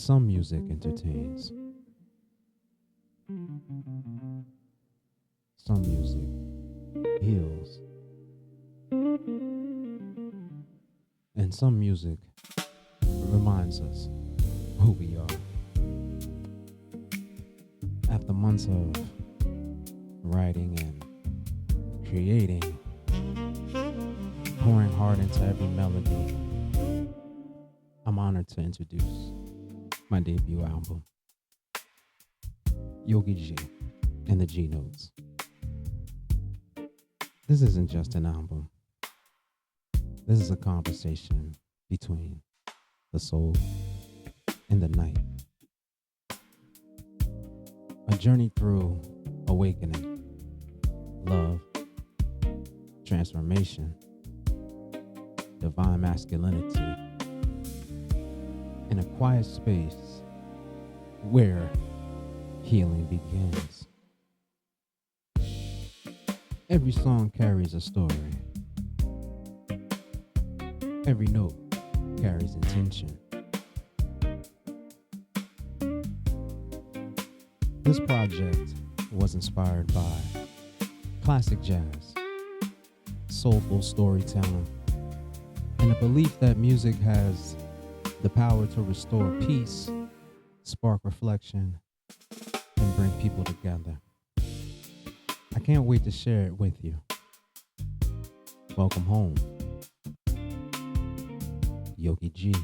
Some music entertains. Some music heals. And some music reminds us who we are. After months of writing and creating, pouring heart into every melody, I'm honored to introduce my debut album, YOGI GEE and the G Notes. This isn't just an album. This is a conversation between the soul and the night. A journey through awakening, love, transformation, divine masculinity, in a quiet space where healing begins. Every song carries a story. Every note carries intention. This project was inspired by classic jazz, soulful storytelling, and a belief that music has the power to restore peace, spark reflection, and bring people together. I can't wait to share it with you. Welcome home, YOGI GEE.